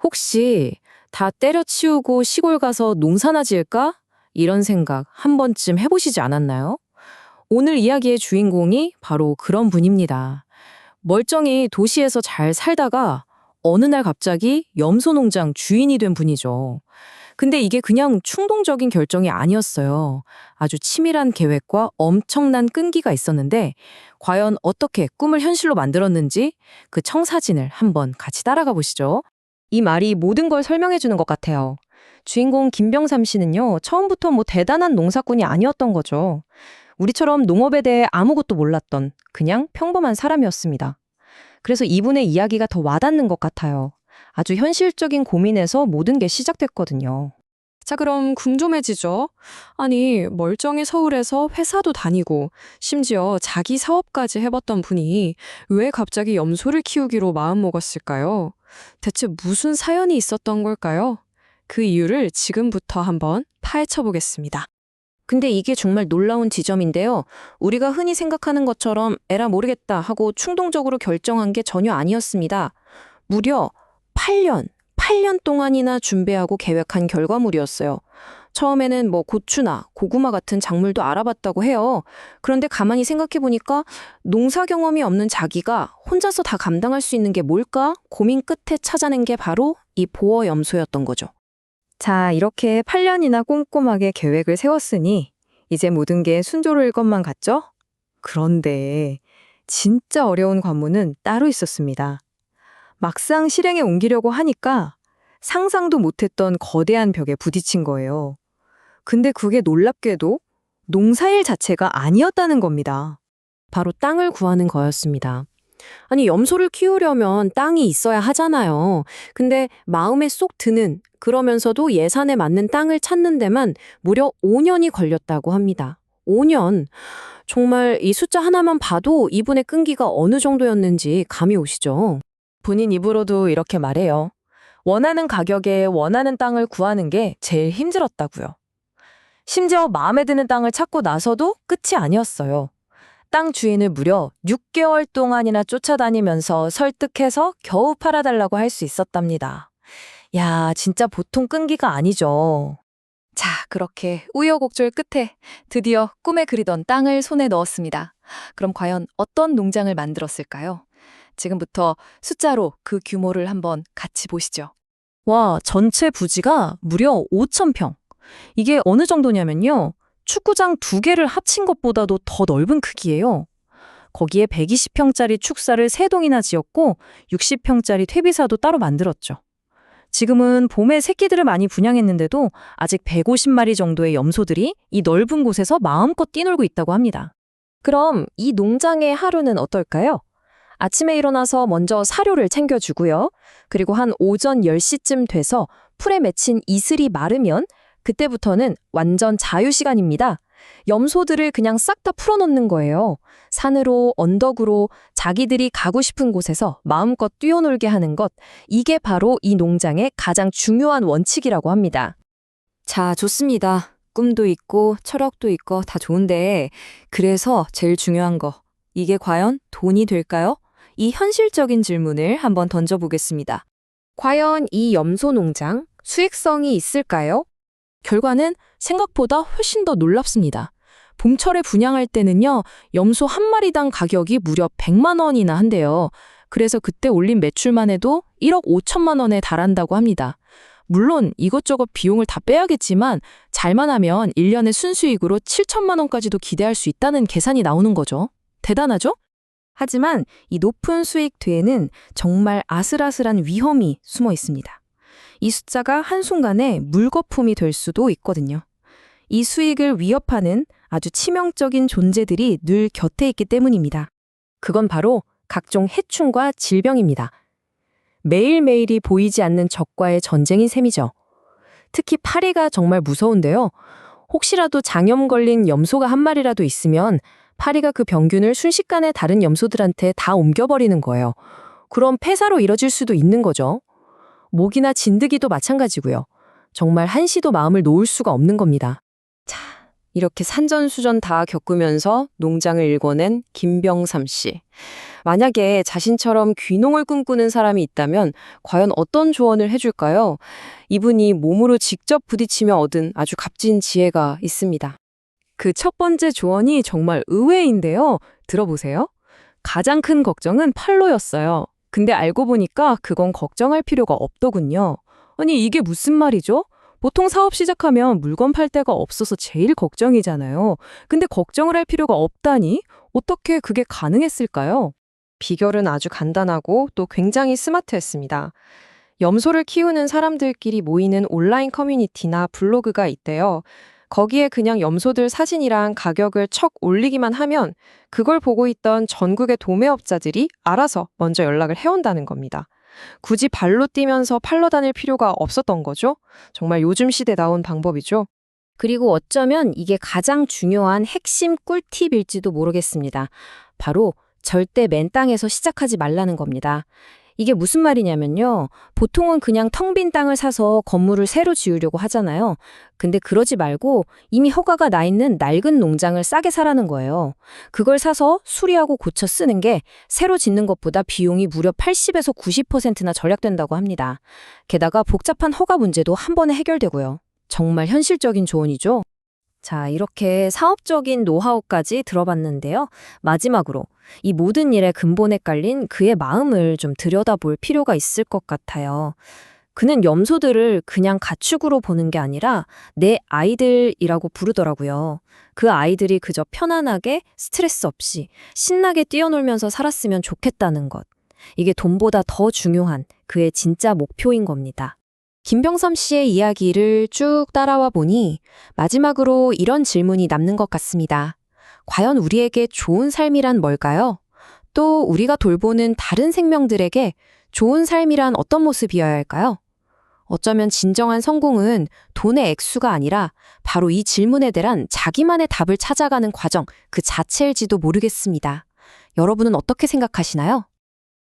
혹시 다 때려치우고 시골 가서 농사나 지을까? 이런 생각 한 번쯤 해보시지 않았나요? 오늘 이야기의 주인공이 바로 그런 분입니다. 멀쩡히 도시에서 잘 살다가 어느 날 갑자기 염소 농장 주인이 된 분이죠. 근데 이게 그냥 충동적인 결정이 아니었어요. 아주 치밀한 계획과 엄청난 끈기가 있었는데 과연 어떻게 꿈을 현실로 만들었는지 그 청사진을 한번 같이 따라가 보시죠. 이 말이 모든 걸 설명해 주는 것 같아요. 주인공 김병삼 씨는요, 처음부터 뭐 대단한 농사꾼이 아니었던 거죠. 우리처럼 농업에 대해 아무것도 몰랐던 그냥 평범한 사람이었습니다. 그래서 이분의 이야기가 더 와닿는 것 같아요. 아주 현실적인 고민에서 모든 게 시작됐거든요. 자, 그럼 궁금해지죠? 아니, 멀쩡히 서울에서 회사도 다니고, 심지어 자기 사업까지 해봤던 분이 왜 갑자기 염소를 키우기로 마음먹었을까요? 대체 무슨 사연이 있었던 걸까요? 그 이유를 지금부터 한번 파헤쳐 보겠습니다. 근데 이게 정말 놀라운 지점인데요. 우리가 흔히 생각하는 것처럼 에라 모르겠다 하고 충동적으로 결정한 게 전혀 아니었습니다. 무려 8년 동안이나 준비하고 계획한 결과물이었어요. 처음에는 뭐 고추나 고구마 같은 작물도 알아봤다고 해요. 그런데 가만히 생각해보니까 농사 경험이 없는 자기가 혼자서 다 감당할 수 있는 게 뭘까? 고민 끝에 찾아낸 게 바로 이 보어 염소였던 거죠. 자, 이렇게 8년이나 꼼꼼하게 계획을 세웠으니 이제 모든 게 순조로울 것만 같죠? 그런데 진짜 어려운 관문은 따로 있었습니다. 막상 실행에 옮기려고 하니까 상상도 못했던 거대한 벽에 부딪힌 거예요. 근데 그게 놀랍게도 농사일 자체가 아니었다는 겁니다. 바로 땅을 구하는 거였습니다. 아니, 염소를 키우려면 땅이 있어야 하잖아요. 근데 마음에 쏙 드는, 그러면서도 예산에 맞는 땅을 찾는 데만 무려 5년이 걸렸다고 합니다. 5년. 정말 이 숫자 하나만 봐도 이분의 끈기가 어느 정도였는지 감이 오시죠? 본인 입으로도 이렇게 말해요. 원하는 가격에 원하는 땅을 구하는 게 제일 힘들었다고요. 심지어 마음에 드는 땅을 찾고 나서도 끝이 아니었어요. 땅 주인을 무려 6개월 동안이나 쫓아다니면서 설득해서 겨우 팔아달라고 할 수 있었답니다. 야, 진짜 보통 끈기가 아니죠. 자, 그렇게 우여곡절 끝에 드디어 꿈에 그리던 땅을 손에 넣었습니다. 그럼 과연 어떤 농장을 만들었을까요? 지금부터 숫자로 그 규모를 한번 같이 보시죠. 와, 전체 부지가 무려 5,000평. 이게 어느 정도냐면요. 축구장 2개를 합친 것보다도 더 넓은 크기예요. 거기에 120평짜리 축사를 3동이나 지었고 60평짜리 퇴비사도 따로 만들었죠. 지금은 봄에 새끼들을 많이 분양했는데도 아직 150마리 정도의 염소들이 이 넓은 곳에서 마음껏 뛰놀고 있다고 합니다. 그럼 이 농장의 하루는 어떨까요? 아침에 일어나서 먼저 사료를 챙겨주고요. 그리고 한 오전 10시쯤 돼서 풀에 맺힌 이슬이 마르면 그때부터는 완전 자유시간입니다. 염소들을 그냥 싹 다 풀어놓는 거예요. 산으로, 언덕으로 자기들이 가고 싶은 곳에서 마음껏 뛰어놀게 하는 것, 이게 바로 이 농장의 가장 중요한 원칙이라고 합니다. 자, 좋습니다. 꿈도 있고 철학도 있고 다 좋은데 그래서 제일 중요한 거, 이게 과연 돈이 될까요? 이 현실적인 질문을 한번 던져보겠습니다. 과연 이 염소 농장 수익성이 있을까요? 결과는 생각보다 훨씬 더 놀랍습니다. 봄철에 분양할 때는요, 염소 한 마리당 가격이 무려 100만 원이나 한대요. 그래서 그때 올린 매출만 해도 1억 5천만 원에 달한다고 합니다. 물론 이것저것 비용을 다 빼야겠지만 잘만 하면 1년에 순수익으로 7천만 원까지도 기대할 수 있다는 계산이 나오는 거죠. 대단하죠? 하지만 이 높은 수익 뒤에는 정말 아슬아슬한 위험이 숨어 있습니다. 이 숫자가 한순간에 물거품이 될 수도 있거든요. 이 수익을 위협하는 아주 치명적인 존재들이 늘 곁에 있기 때문입니다. 그건 바로 각종 해충과 질병입니다. 매일매일이 보이지 않는 적과의 전쟁인 셈이죠. 특히 파리가 정말 무서운데요. 혹시라도 장염 걸린 염소가 한 마리라도 있으면 파리가 그 병균을 순식간에 다른 염소들한테 다 옮겨버리는 거예요. 그럼 폐사로 이뤄질 수도 있는 거죠. 모기나 진드기도 마찬가지고요. 정말 한시도 마음을 놓을 수가 없는 겁니다. 자, 이렇게 산전수전 다 겪으면서 농장을 일궈낸 김병삼 씨. 만약에 자신처럼 귀농을 꿈꾸는 사람이 있다면 과연 어떤 조언을 해줄까요? 이분이 몸으로 직접 부딪히며 얻은 아주 값진 지혜가 있습니다. 그 첫 번째 조언이 정말 의외인데요. 들어보세요. 가장 큰 걱정은 판로였어요. 근데 알고 보니까 그건 걱정할 필요가 없더군요. 아니, 이게 무슨 말이죠? 보통 사업 시작하면 물건 팔 데가 없어서 제일 걱정이잖아요. 근데 걱정을 할 필요가 없다니? 어떻게 그게 가능했을까요? 비결은 아주 간단하고 또 굉장히 스마트했습니다. 염소를 키우는 사람들끼리 모이는 온라인 커뮤니티나 블로그가 있대요. 거기에 그냥 염소들 사진이랑 가격을 척 올리기만 하면 그걸 보고 있던 전국의 도매업자들이 알아서 먼저 연락을 해온다는 겁니다. 굳이 발로 뛰면서 팔러 다닐 필요가 없었던 거죠. 정말 요즘 시대다운 방법이죠. 그리고 어쩌면 이게 가장 중요한 핵심 꿀팁일지도 모르겠습니다. 바로 절대 맨 땅에서 시작하지 말라는 겁니다. 이게 무슨 말이냐면요. 보통은 그냥 텅 빈 땅을 사서 건물을 새로 지으려고 하잖아요. 근데 그러지 말고 이미 허가가 나 있는 낡은 농장을 싸게 사라는 거예요. 그걸 사서 수리하고 고쳐 쓰는 게 새로 짓는 것보다 비용이 무려 80에서 90%나 절약된다고 합니다. 게다가 복잡한 허가 문제도 한 번에 해결되고요. 정말 현실적인 조언이죠. 자, 이렇게 사업적인 노하우까지 들어봤는데요. 마지막으로 이 모든 일의 근본에 깔린 그의 마음을 좀 들여다볼 필요가 있을 것 같아요. 그는 염소들을 그냥 가축으로 보는 게 아니라 내 아이들이라고 부르더라고요. 그 아이들이 그저 편안하게 스트레스 없이 신나게 뛰어놀면서 살았으면 좋겠다는 것. 이게 돈보다 더 중요한 그의 진짜 목표인 겁니다. 김병삼 씨의 이야기를 쭉 따라와 보니 마지막으로 이런 질문이 남는 것 같습니다. 과연 우리에게 좋은 삶이란 뭘까요? 또 우리가 돌보는 다른 생명들에게 좋은 삶이란 어떤 모습이어야 할까요? 어쩌면 진정한 성공은 돈의 액수가 아니라 바로 이 질문에 대한 자기만의 답을 찾아가는 과정 그 자체일지도 모르겠습니다. 여러분은 어떻게 생각하시나요?